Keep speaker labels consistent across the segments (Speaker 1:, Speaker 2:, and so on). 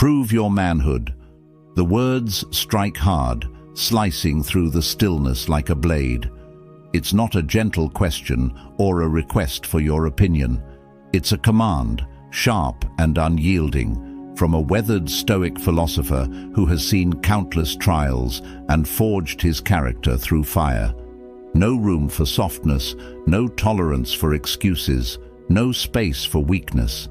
Speaker 1: Prove your manhood. The words strike hard, slicing through the stillness like a blade. It's not a gentle question or a request for your opinion. It's a command, sharp and unyielding, from a weathered Stoic philosopher who has seen countless trials and forged his character through fire. No room for softness, no tolerance for excuses, no space for weakness.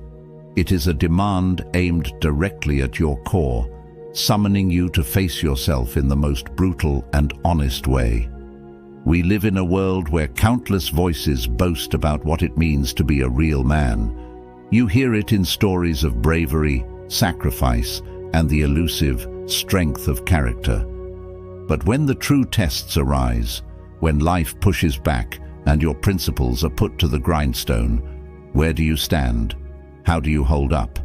Speaker 1: It is a demand aimed directly at your core, summoning you to face yourself in the most brutal and honest way. We live in a world where countless voices boast about what it means to be a real man. You hear it in stories of bravery, sacrifice, and the elusive strength of character. But when the true tests arise, when life pushes back and your principles are put to the grindstone, where do you stand? How do you hold up?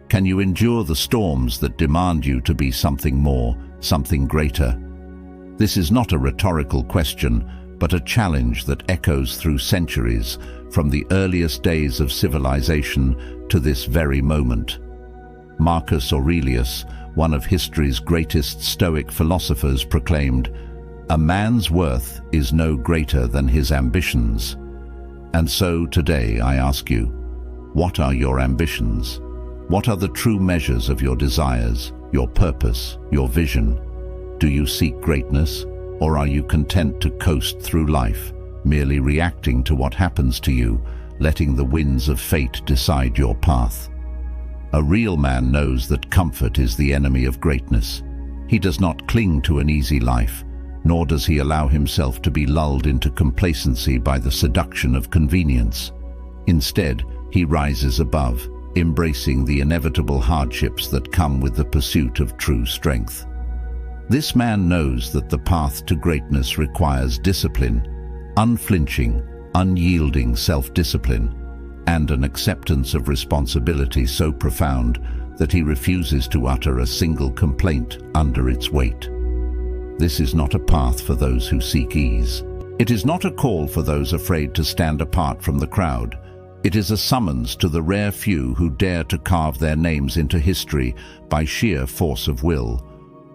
Speaker 1: Can you endure the storms that demand you to be something more, something greater? This is not a rhetorical question, but a challenge that echoes through centuries, from the earliest days of civilization to this very moment. Marcus Aurelius, one of history's greatest Stoic philosophers, proclaimed, "A man's worth is no greater than his ambitions." And so today I ask you, what are your ambitions? What are the true measures of your desires, your purpose, your vision? Do you seek greatness, or are you content to coast through life, merely reacting to what happens to you, letting the winds of fate decide your path? A real man knows that comfort is the enemy of greatness. He does not cling to an easy life, nor does he allow himself to be lulled into complacency by the seduction of convenience. Instead, he rises above, embracing the inevitable hardships that come with the pursuit of true strength. This man knows that the path to greatness requires discipline, unflinching, unyielding self-discipline, and an acceptance of responsibility so profound that he refuses to utter a single complaint under its weight. This is not a path for those who seek ease. It is not a call for those afraid to stand apart from the crowd. It is a summons to the rare few who dare to carve their names into history by sheer force of will.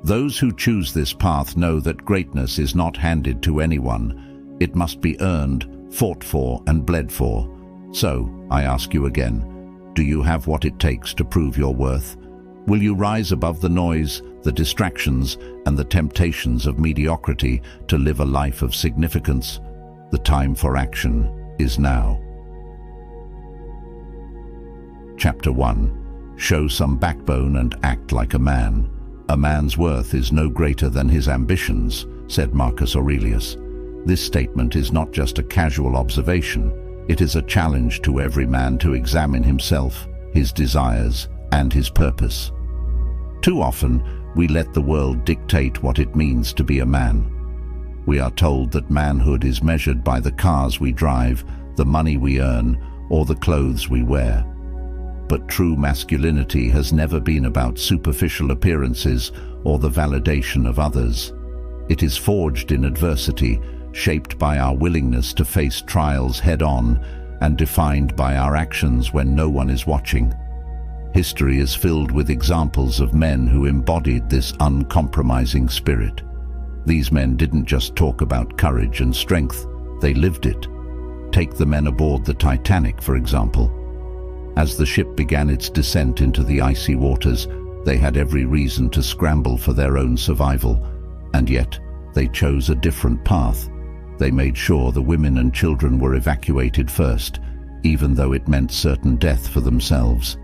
Speaker 1: Those who choose this path know that greatness is not handed to anyone. It must be earned, fought for, and bled for. So, I ask you again, do you have what it takes to prove your worth? Will you rise above the noise, the distractions, and the temptations of mediocrity to live a life of significance? The time for action is now. Chapter 1. Show some backbone and act like a man. A man's worth is no greater than his ambitions, said Marcus Aurelius. This statement is not just a casual observation. It is a challenge to every man to examine himself, his desires, and his purpose. Too often, we let the world dictate what it means to be a man. We are told that manhood is measured by the cars we drive, the money we earn, or the clothes we wear. But true masculinity has never been about superficial appearances or the validation of others. It is forged in adversity, shaped by our willingness to face trials head-on, and defined by our actions when no one is watching. History is filled with examples of men who embodied this uncompromising spirit. These men didn't just talk about courage and strength, they lived it. Take the men aboard the Titanic, for example. As the ship began its descent into the icy waters, they had every reason to scramble for their own survival, and yet they chose a different path. They made sure the women and children were evacuated first, even though it meant certain death for themselves.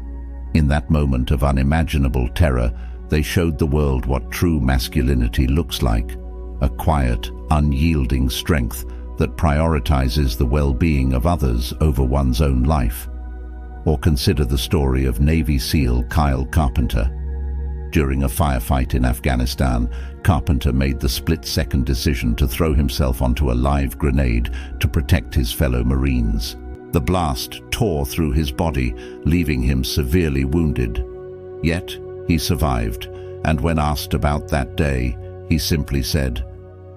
Speaker 1: In that moment of unimaginable terror, they showed the world what true masculinity looks like, a quiet, unyielding strength that prioritizes the well-being of others over one's own life. Or consider the story of Navy SEAL Kyle Carpenter. During a firefight in Afghanistan, Carpenter made the split-second decision to throw himself onto a live grenade to protect his fellow Marines. The blast tore through his body, leaving him severely wounded. Yet, he survived, and when asked about that day, he simply said,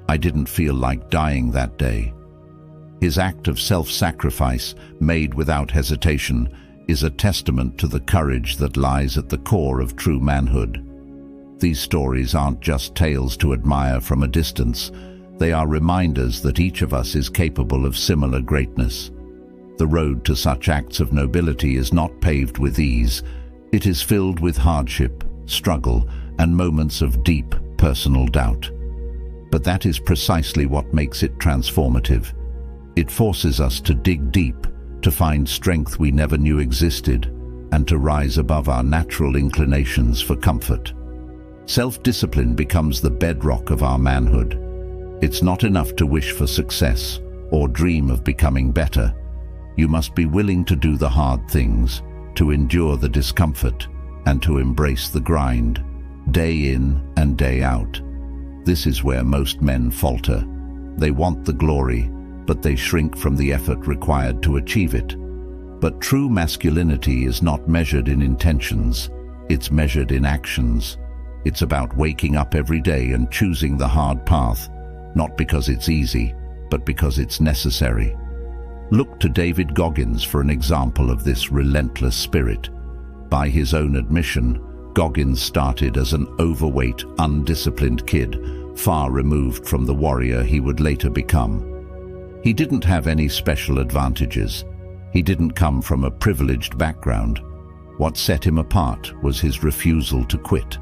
Speaker 1: "I didn't feel like dying that day." His act of self-sacrifice, made without hesitation, is a testament to the courage that lies at the core of true manhood. These stories aren't just tales to admire from a distance. They are reminders that each of us is capable of similar greatness. The road to such acts of nobility is not paved with ease. It is filled with hardship, struggle, and moments of deep personal doubt. But that is precisely what makes it transformative. It forces us to dig deep, to find strength we never knew existed, and to rise above our natural inclinations for comfort. Self-discipline becomes the bedrock of our manhood. It's not enough to wish for success or dream of becoming better. You must be willing to do the hard things, to endure the discomfort, and to embrace the grind, day in and day out. This is where most men falter. They want the glory, but they shrink from the effort required to achieve it. But true masculinity is not measured in intentions, it's measured in actions. It's about waking up every day and choosing the hard path, not because it's easy, but because it's necessary. Look to David Goggins for an example of this relentless spirit. By his own admission, Goggins started as an overweight, undisciplined kid, far removed from the warrior he would later become. He didn't have any special advantages. He didn't come from a privileged background. What set him apart was his refusal to quit.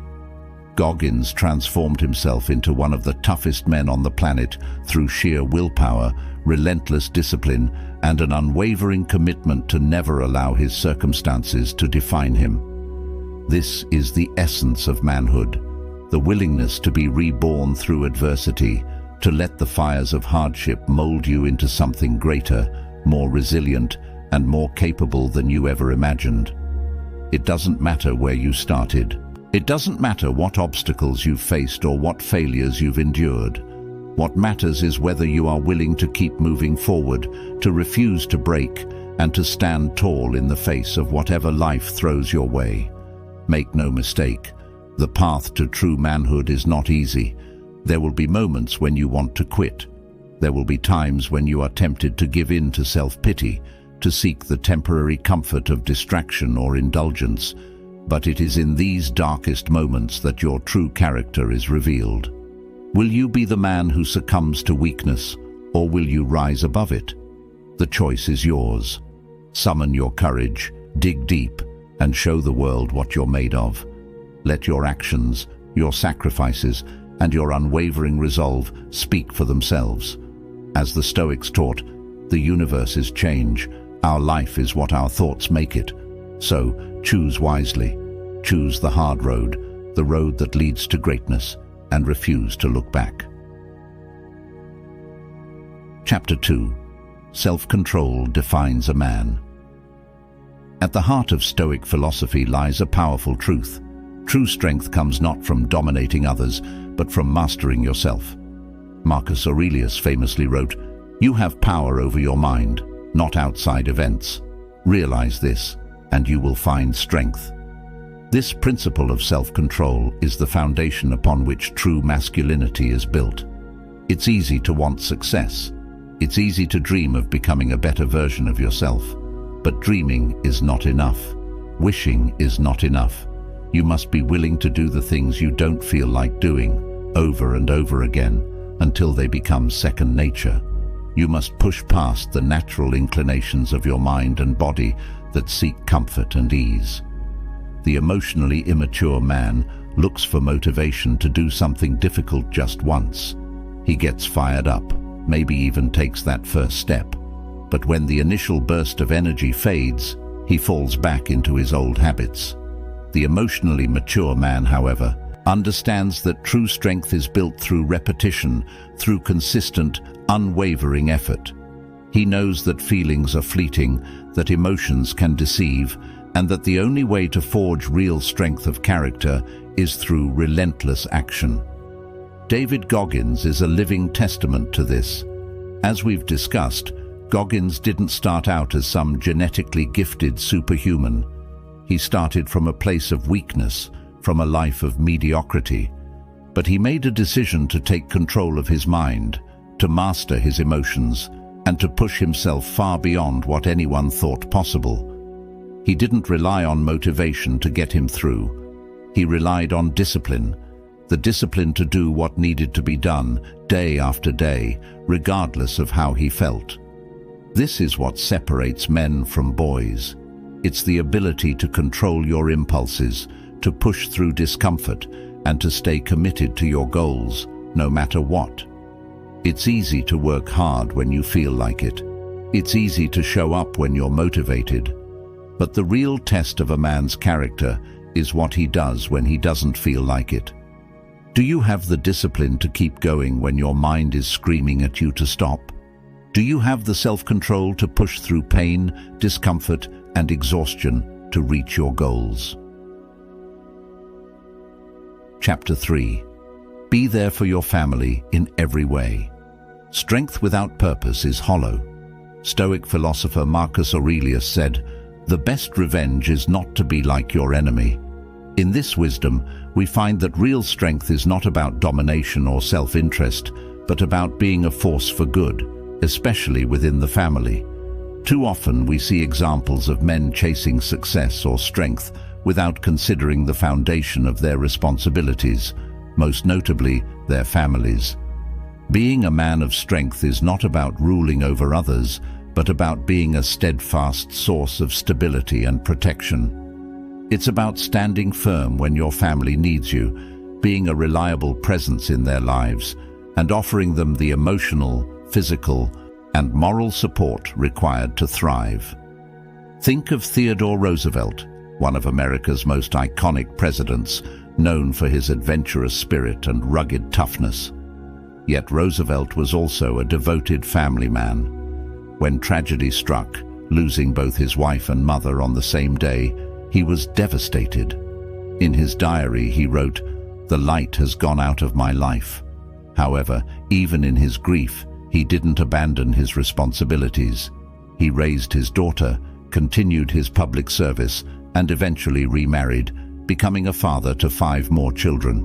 Speaker 1: Goggins transformed himself into one of the toughest men on the planet through sheer willpower, relentless discipline, and an unwavering commitment to never allow his circumstances to define him. This is the essence of manhood, the willingness to be reborn through adversity, to let the fires of hardship mold you into something greater, more resilient, and more capable than you ever imagined. It doesn't matter where you started. It doesn't matter what obstacles you've faced or what failures you've endured. What matters is whether you are willing to keep moving forward, to refuse to break, and to stand tall in the face of whatever life throws your way. Make no mistake, the path to true manhood is not easy. There will be moments when you want to quit. There will be times when you are tempted to give in to self-pity, to seek the temporary comfort of distraction or indulgence. But it is in these darkest moments that your true character is revealed. Will you be the man who succumbs to weakness, or will you rise above it? The choice is yours. Summon your courage, dig deep, and show the world what you're made of. Let your actions, your sacrifices, and your unwavering resolve speak for themselves. As the Stoics taught, the universe is change. Our life is what our thoughts make it. So, choose wisely. Choose the hard road, the road that leads to greatness, and refuse to look back. Chapter 2. Self-control defines a man. At the heart of Stoic philosophy lies a powerful truth. True strength comes not from dominating others, but from mastering yourself. Marcus Aurelius famously wrote, "You have power over your mind, not outside events. Realize this, and you will find strength." This principle of self-control is the foundation upon which true masculinity is built. It's easy to want success. It's easy to dream of becoming a better version of yourself. But dreaming is not enough. Wishing is not enough. You must be willing to do the things you don't feel like doing, over and over again, until they become second nature. You must push past the natural inclinations of your mind and body that seek comfort and ease. The emotionally immature man looks for motivation to do something difficult just once. He gets fired up, maybe even takes that first step. But when the initial burst of energy fades, he falls back into his old habits. The emotionally mature man, however, understands that true strength is built through repetition, through consistent, unwavering effort. He knows that feelings are fleeting, that emotions can deceive, and that the only way to forge real strength of character is through relentless action. David Goggins is a living testament to this. As we've discussed, Goggins didn't start out as some genetically gifted superhuman. He started from a place of weakness, from a life of mediocrity. But he made a decision to take control of his mind, to master his emotions, and to push himself far beyond what anyone thought possible. He didn't rely on motivation to get him through. He relied on discipline, the discipline to do what needed to be done day after day, regardless of how he felt. This is what separates men from boys. It's the ability to control your impulses, to push through discomfort, and to stay committed to your goals, no matter what. It's easy to work hard when you feel like it. It's easy to show up when you're motivated. But the real test of a man's character is what he does when he doesn't feel like it. Do you have the discipline to keep going when your mind is screaming at you to stop? Do you have the self-control to push through pain, discomfort, and exhaustion to reach your goals? Chapter 3. Be there for your family in every way. Strength without purpose is hollow. Stoic philosopher Marcus Aurelius said, "The best revenge is not to be like your enemy." In this wisdom, we find that real strength is not about domination or self-interest, but about being a force for good, especially within the family. Too often we see examples of men chasing success or strength without considering the foundation of their responsibilities, most notably their families. Being a man of strength is not about ruling over others, but about being a steadfast source of stability and protection. It's about standing firm when your family needs you, being a reliable presence in their lives, and offering them the emotional, physical, and moral support required to thrive. Think of Theodore Roosevelt, one of America's most iconic presidents, known for his adventurous spirit and rugged toughness. Yet Roosevelt was also a devoted family man. When tragedy struck, losing both his wife and mother on the same day, he was devastated. In his diary, he wrote, "The light has gone out of my life." However, even in his grief, he didn't abandon his responsibilities. He raised his daughter, continued his public service, and eventually remarried, becoming a father to 5 more children.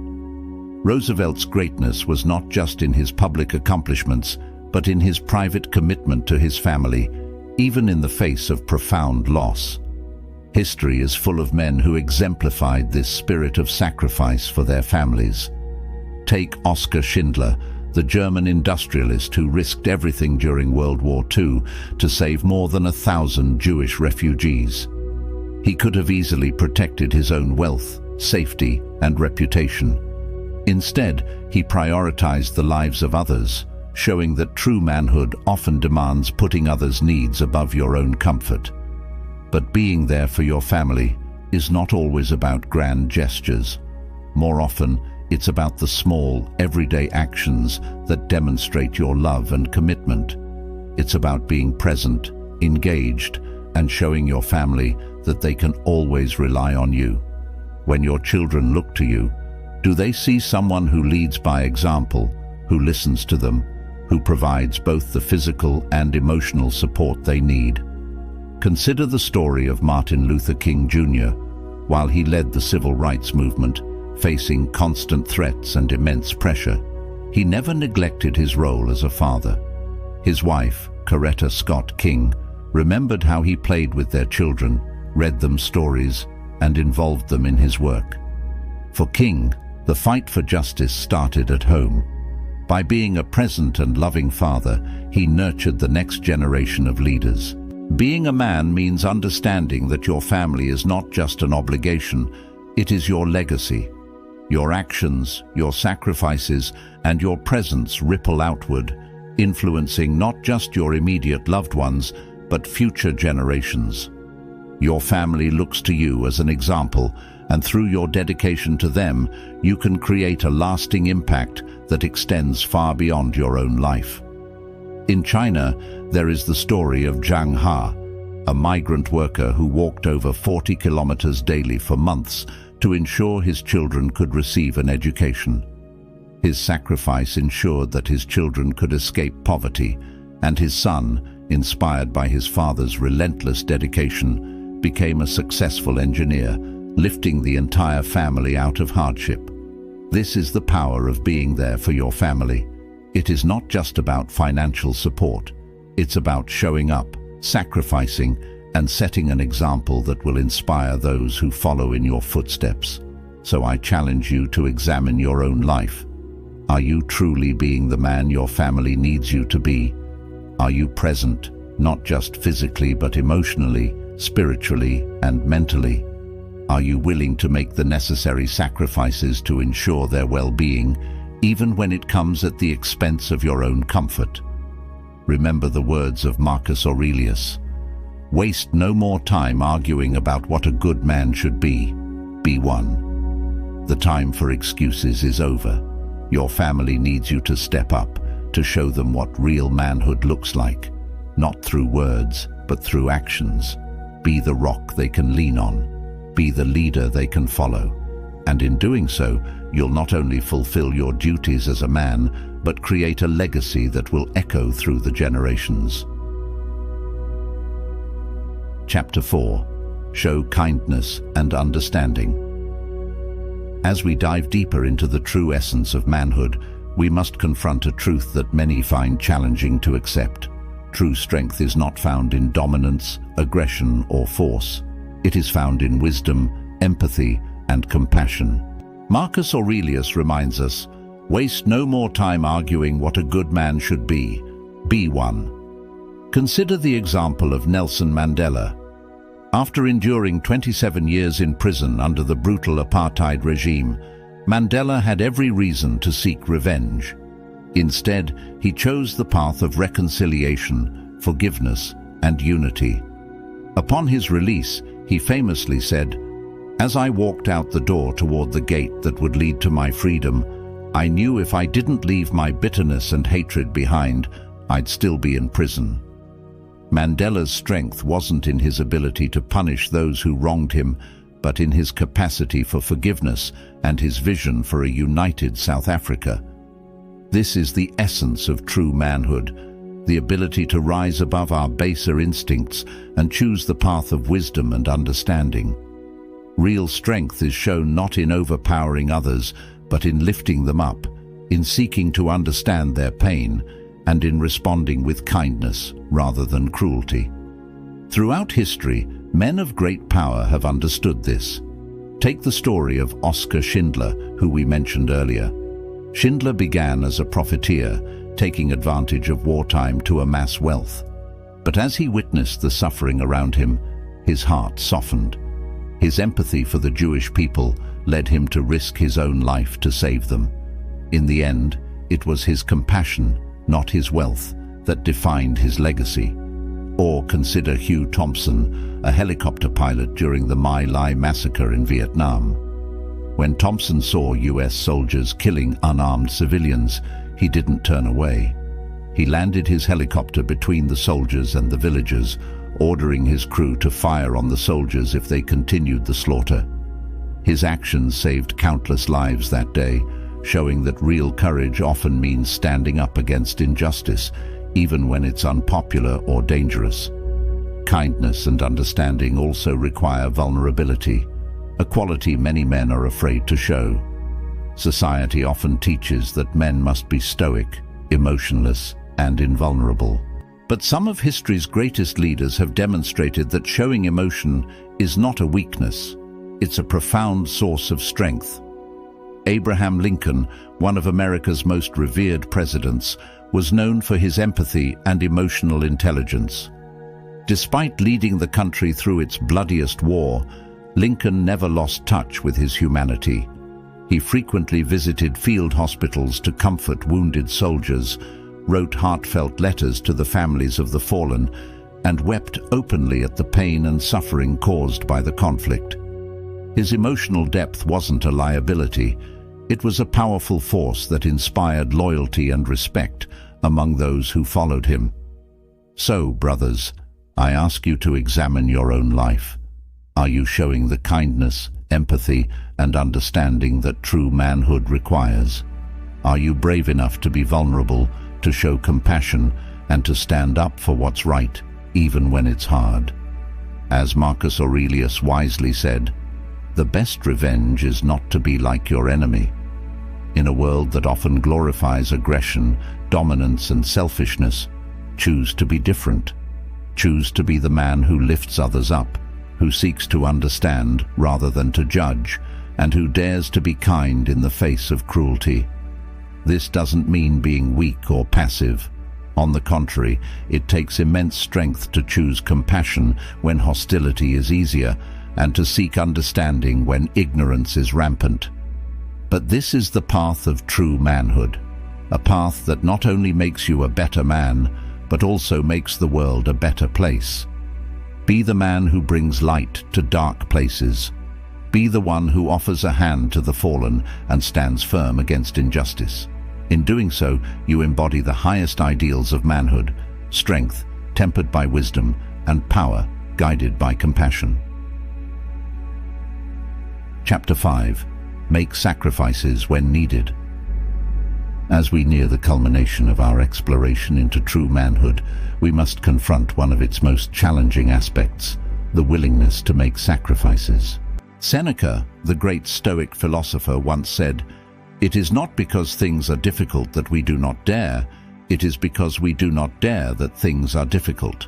Speaker 1: Roosevelt's greatness was not just in his public accomplishments, but in his private commitment to his family, even in the face of profound loss. History is full of men who exemplified this spirit of sacrifice for their families. Take Oskar Schindler, the German industrialist who risked everything during World War II to save more than 1,000 Jewish refugees. He could have easily protected his own wealth, safety, and reputation. Instead, he prioritized the lives of others, showing that true manhood often demands putting others' needs above your own comfort. But being there for your family is not always about grand gestures. More often, it's about the small, everyday actions that demonstrate your love and commitment. It's about being present, engaged, and showing your family that they can always rely on you. When your children look to you, do they see someone who leads by example, who listens to them, who provides both the physical and emotional support they need? Consider the story of Martin Luther King Jr. While he led the civil rights movement, facing constant threats and immense pressure, he never neglected his role as a father. His wife, Coretta Scott King, remembered how he played with their children, read them stories, and involved them in his work. For King, the fight for justice started at home. By being a present and loving father, he nurtured the next generation of leaders. Being a man means understanding that your family is not just an obligation, it is your legacy. Your actions, your sacrifices, and your presence ripple outward, influencing not just your immediate loved ones, but future generations. Your family looks to you as an example, and through your dedication to them, you can create a lasting impact that extends far beyond your own life. In China, there is the story of Zhang Ha, a migrant worker who walked over 40 kilometers daily for months to ensure his children could receive an education. His sacrifice ensured that his children could escape poverty, and his son, inspired by his father's relentless dedication, became a successful engineer, lifting the entire family out of hardship. This is the power of being there for your family. It is not just about financial support. It's about showing up, sacrificing, and setting an example that will inspire those who follow in your footsteps. So I challenge you to examine your own life. Are you truly being the man your family needs you to be? Are you present, not just physically but emotionally, spiritually, and mentally? Are you willing to make the necessary sacrifices to ensure their well-being, even when it comes at the expense of your own comfort? Remember the words of Marcus Aurelius. Waste no more time arguing about what a good man should be. Be one. The time for excuses is over. Your family needs you to step up, to show them what real manhood looks like, not through words, but through actions. Be the rock they can lean on. Be the leader they can follow. And in doing so, you'll not only fulfill your duties as a man, but create a legacy that will echo through the generations. Chapter 4. Show kindness and understanding. As we dive deeper into the true essence of manhood, we must confront a truth that many find challenging to accept. True strength is not found in dominance, aggression, or force. It is found in wisdom, empathy, and compassion. Marcus Aurelius reminds us, waste no more time arguing what a good man should be. Be one. Consider the example of Nelson Mandela. After enduring 27 years in prison under the brutal apartheid regime, Mandela had every reason to seek revenge. Instead, he chose the path of reconciliation, forgiveness, and unity. Upon his release, he famously said, "As I walked out the door toward the gate that would lead to my freedom, I knew if I didn't leave my bitterness and hatred behind, I'd still be in prison." Mandela's strength wasn't in his ability to punish those who wronged him, but in his capacity for forgiveness and his vision for a united South Africa. This is the essence of true manhood, the ability to rise above our baser instincts and choose the path of wisdom and understanding. Real strength is shown not in overpowering others, but in lifting them up, in seeking to understand their pain, and in responding with kindness rather than cruelty. Throughout history, men of great power have understood this. Take the story of Oskar Schindler, who we mentioned earlier. Schindler began as a profiteer, taking advantage of wartime to amass wealth. But as he witnessed the suffering around him, his heart softened. His empathy for the Jewish people led him to risk his own life to save them. In the end, it was his compassion, not his wealth, that defined his legacy. Or consider Hugh Thompson, a helicopter pilot during the My Lai massacre in Vietnam. When Thompson saw US soldiers killing unarmed civilians, he didn't turn away. He landed his helicopter between the soldiers and the villagers, ordering his crew to fire on the soldiers if they continued the slaughter. His actions saved countless lives that day, showing that real courage often means standing up against injustice, even when it's unpopular or dangerous. Kindness and understanding also require vulnerability, a quality many men are afraid to show. Society often teaches that men must be stoic, emotionless, and invulnerable. But some of history's greatest leaders have demonstrated that showing emotion is not a weakness. It's a profound source of strength. Abraham Lincoln, one of America's most revered presidents, was known for his empathy and emotional intelligence. Despite leading the country through its bloodiest war, Lincoln never lost touch with his humanity. He frequently visited field hospitals to comfort wounded soldiers, wrote heartfelt letters to the families of the fallen, and wept openly at the pain and suffering caused by the conflict. His emotional depth wasn't a liability. It was a powerful force that inspired loyalty and respect among those who followed him. So, brothers, I ask you to examine your own life. Are you showing the kindness, empathy, and understanding that true manhood requires? Are you brave enough to be vulnerable, to show compassion, and to stand up for what's right, even when it's hard? As Marcus Aurelius wisely said, the best revenge is not to be like your enemy. In a world that often glorifies aggression, dominance, and selfishness, choose to be different. Choose to be the man who lifts others up, who seeks to understand rather than to judge, and who dares to be kind in the face of cruelty. This doesn't mean being weak or passive. On the contrary, it takes immense strength to choose compassion when hostility is easier, and to seek understanding when ignorance is rampant. But this is the path of true manhood, a path that not only makes you a better man, but also makes the world a better place. Be the man who brings light to dark places. Be the one who offers a hand to the fallen and stands firm against injustice. In doing so, you embody the highest ideals of manhood: strength, tempered by wisdom, and power, guided by compassion. Chapter 5. Make sacrifices when needed. As we near the culmination of our exploration into true manhood, we must confront one of its most challenging aspects: the willingness to make sacrifices. Seneca, the great Stoic philosopher, once said, "It is not because things are difficult that we do not dare, it is because we do not dare that things are difficult."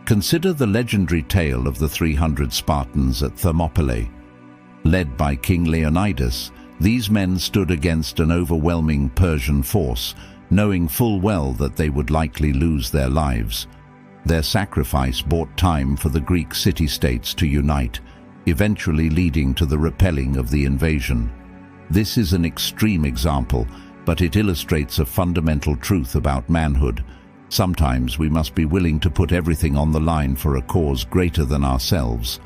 Speaker 1: Consider the legendary tale of the 300 Spartans at Thermopylae. Led by King Leonidas, these men stood against an overwhelming Persian force, knowing full well that they would likely lose their lives. Their sacrifice bought time for the Greek city-states to unite, eventually leading to the repelling of the invasion. This is an extreme example, but it illustrates a fundamental truth about manhood. Sometimes we must be willing to put everything on the line for a cause greater than ourselves.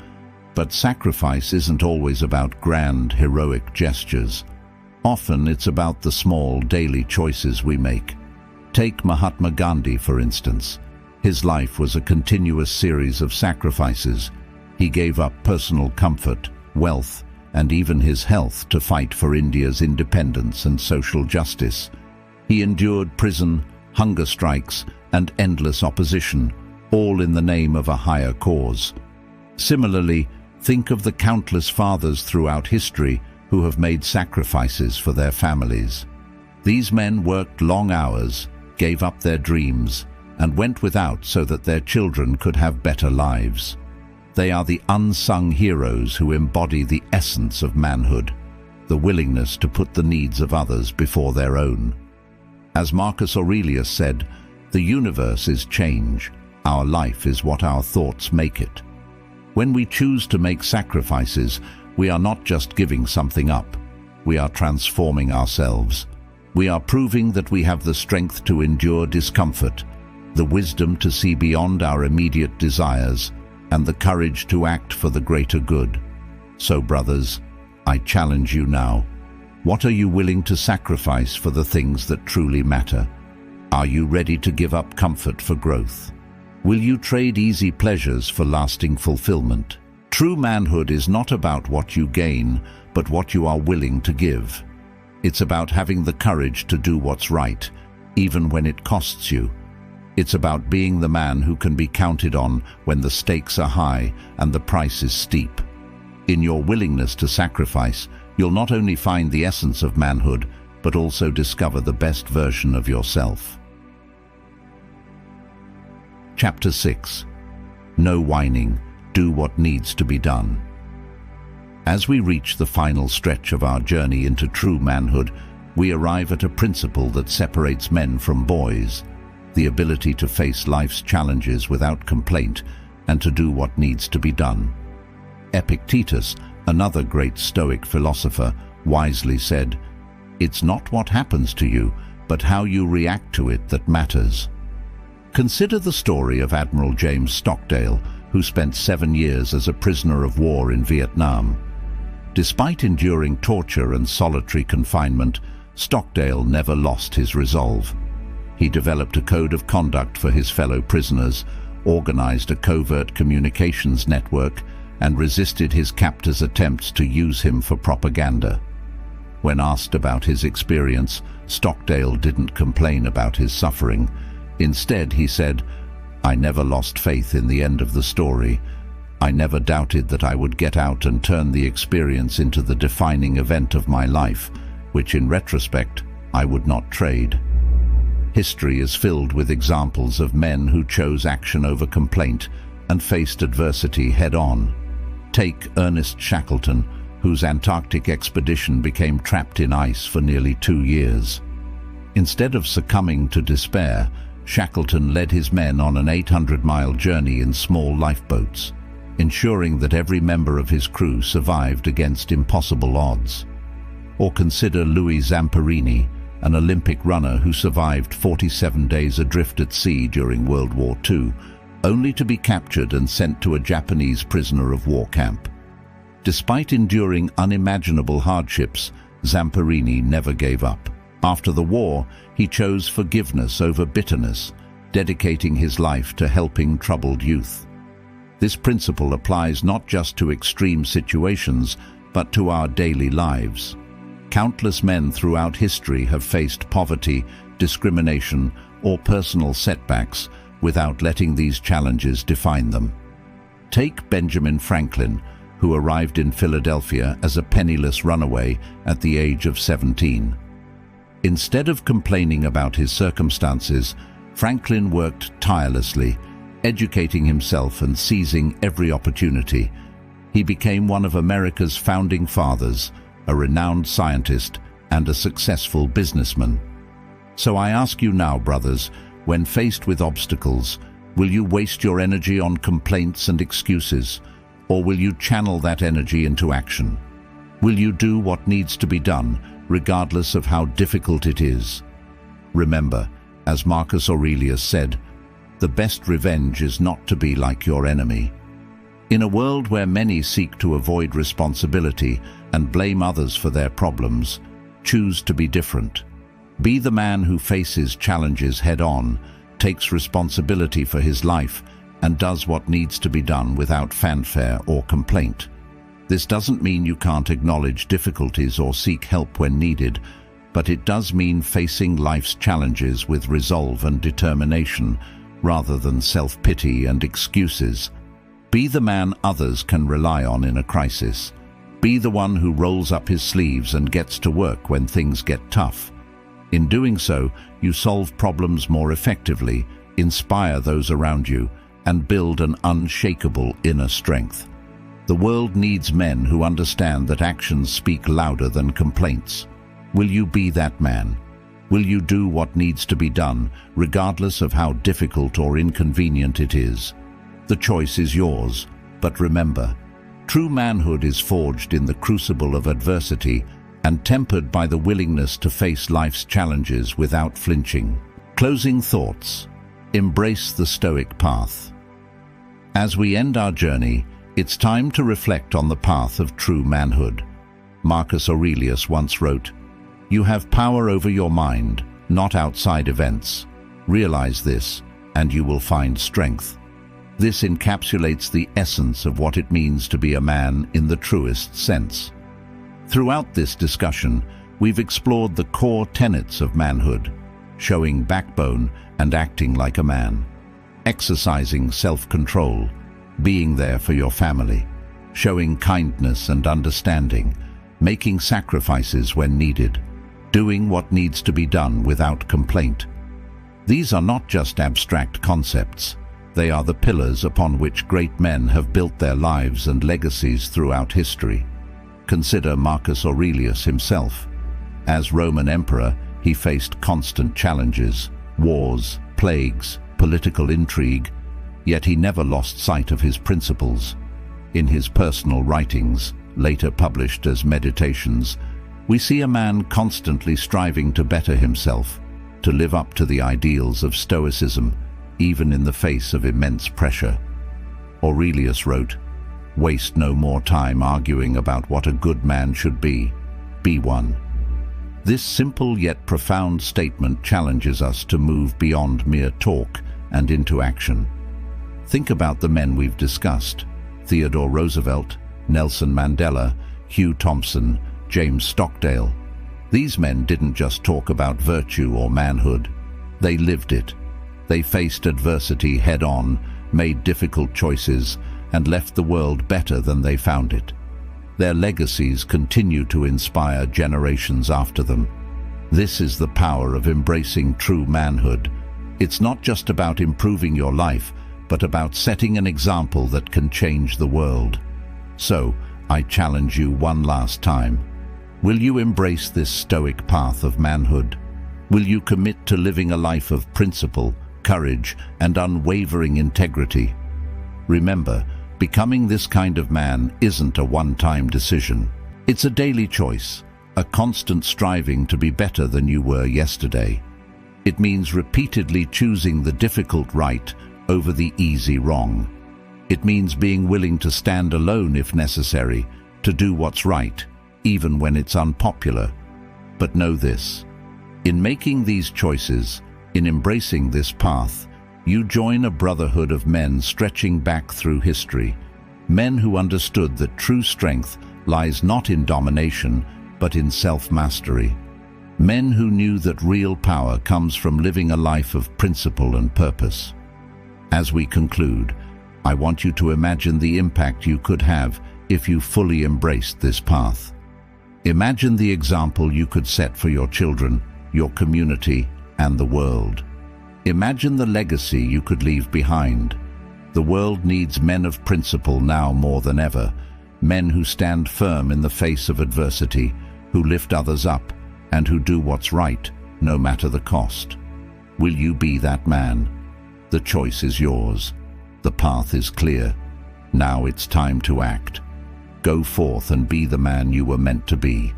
Speaker 1: But sacrifice isn't always about grand, heroic gestures. Often it's about the small, daily choices we make. Take Mahatma Gandhi, for instance. His life was a continuous series of sacrifices. He gave up personal comfort, wealth, and even his health to fight for India's independence and social justice. He endured prison, hunger strikes, and endless opposition, all in the name of a higher cause. Similarly, think of the countless fathers throughout history who have made sacrifices for their families. These men worked long hours, gave up their dreams, and went without so that their children could have better lives. They are the unsung heroes who embody the essence of manhood, the willingness to put the needs of others before their own. As Marcus Aurelius said, "The universe is change. Our life is what our thoughts make it." When we choose to make sacrifices, we are not just giving something up. We are transforming ourselves. We are proving that we have the strength to endure discomfort, the wisdom to see beyond our immediate desires, and the courage to act for the greater good. So, brothers, I challenge you now. What are you willing to sacrifice for the things that truly matter? Are you ready to give up comfort for growth? Will you trade easy pleasures for lasting fulfillment? True manhood is not about what you gain, but what you are willing to give. It's about having the courage to do what's right, even when it costs you. It's about being the man who can be counted on when the stakes are high and the price is steep. In your willingness to sacrifice, you'll not only find the essence of manhood, but also discover the best version of yourself. Chapter 6. No whining. Do what needs to be done. As we reach the final stretch of our journey into true manhood, we arrive at a principle that separates men from boys: the ability to face life's challenges without complaint and to do what needs to be done. Epictetus, another great Stoic philosopher, wisely said, "It's not what happens to you, but how you react to it that matters." Consider the story of Admiral James Stockdale, who spent 7 years as a prisoner of war in Vietnam. Despite enduring torture and solitary confinement, Stockdale never lost his resolve. He developed a code of conduct for his fellow prisoners, organized a covert communications network, and resisted his captors' attempts to use him for propaganda. When asked about his experience, Stockdale didn't complain about his suffering. Instead, he said, "I never lost faith in the end of the story. I never doubted that I would get out and turn the experience into the defining event of my life, which in retrospect, I would not trade." History is filled with examples of men who chose action over complaint and faced adversity head-on. Take Ernest Shackleton, whose Antarctic expedition became trapped in ice for nearly 2 years. Instead of succumbing to despair, Shackleton led his men on an 800-mile journey in small lifeboats, ensuring that every member of his crew survived against impossible odds. Or consider Louis Zamperini, an Olympic runner who survived 47 days adrift at sea during World War II, only to be captured and sent to a Japanese prisoner of war camp. Despite enduring unimaginable hardships, Zamperini never gave up. After the war, he chose forgiveness over bitterness, dedicating his life to helping troubled youth. This principle applies not just to extreme situations, but to our daily lives. Countless men throughout history have faced poverty, discrimination, or personal setbacks without letting these challenges define them. Take Benjamin Franklin, who arrived in Philadelphia as a penniless runaway at the age of 17. Instead of complaining about his circumstances, Franklin worked tirelessly, educating himself and seizing every opportunity. He became one of America's founding fathers, a renowned scientist, and a successful businessman. So I ask you now, brothers, when faced with obstacles, will you waste your energy on complaints and excuses, or will you channel that energy into action? Will you do what needs to be done, regardless of how difficult it is? Remember, as Marcus Aurelius said, the best revenge is not to be like your enemy. In a world where many seek to avoid responsibility and blame others for their problems, choose to be different. Be the man who faces challenges head-on, takes responsibility for his life, and does what needs to be done without fanfare or complaint. This doesn't mean you can't acknowledge difficulties or seek help when needed, but it does mean facing life's challenges with resolve and determination, rather than self-pity and excuses. Be the man others can rely on in a crisis. Be the one who rolls up his sleeves and gets to work when things get tough. In doing so, you solve problems more effectively, inspire those around you, and build an unshakable inner strength. The world needs men who understand that actions speak louder than complaints. Will you be that man? Will you do what needs to be done, regardless of how difficult or inconvenient it is? The choice is yours, but remember, true manhood is forged in the crucible of adversity and tempered by the willingness to face life's challenges without flinching. Closing thoughts. Embrace the Stoic path. As we end our journey, it's time to reflect on the path of true manhood. Marcus Aurelius once wrote, "You have power over your mind, not outside events. Realize this, and you will find strength." This encapsulates the essence of what it means to be a man in the truest sense. Throughout this discussion, we've explored the core tenets of manhood, showing backbone and acting like a man, exercising self-control, being there for your family, showing kindness and understanding, making sacrifices when needed, doing what needs to be done without complaint. These are not just abstract concepts. They are the pillars upon which great men have built their lives and legacies throughout history. Consider Marcus Aurelius himself. As Roman emperor, he faced constant challenges, wars, plagues, political intrigue, yet he never lost sight of his principles. In his personal writings, later published as Meditations, we see a man constantly striving to better himself, to live up to the ideals of Stoicism, even in the face of immense pressure. Aurelius wrote, "Waste no more time arguing about what a good man should be. Be one." This simple yet profound statement challenges us to move beyond mere talk and into action. Think about the men we've discussed: Theodore Roosevelt, Nelson Mandela, Hugh Thompson, James Stockdale. These men didn't just talk about virtue or manhood. They lived it. They faced adversity head-on, made difficult choices, and left the world better than they found it. Their legacies continue to inspire generations after them. This is the power of embracing true manhood. It's not just about improving your life, but about setting an example that can change the world. So, I challenge you one last time. Will you embrace this stoic path of manhood? Will you commit to living a life of principle, courage, and unwavering integrity? Remember, becoming this kind of man isn't a one-time decision. It's a daily choice, a constant striving to be better than you were yesterday. It means repeatedly choosing the difficult right over the easy wrong. It means being willing to stand alone if necessary, to do what's right, even when it's unpopular. But know this: in making these choices, in embracing this path, you join a brotherhood of men stretching back through history, men who understood that true strength lies not in domination, but in self-mastery. Men who knew that real power comes from living a life of principle and purpose. As we conclude, I want you to imagine the impact you could have if you fully embraced this path. Imagine the example you could set for your children, your community, and the world. Imagine the legacy you could leave behind. The world needs men of principle now more than ever, men who stand firm in the face of adversity, who lift others up, and who do what's right, no matter the cost. Will you be that man? The choice is yours. The path is clear. Now it's time to act. Go forth and be the man you were meant to be.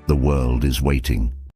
Speaker 1: The world is waiting.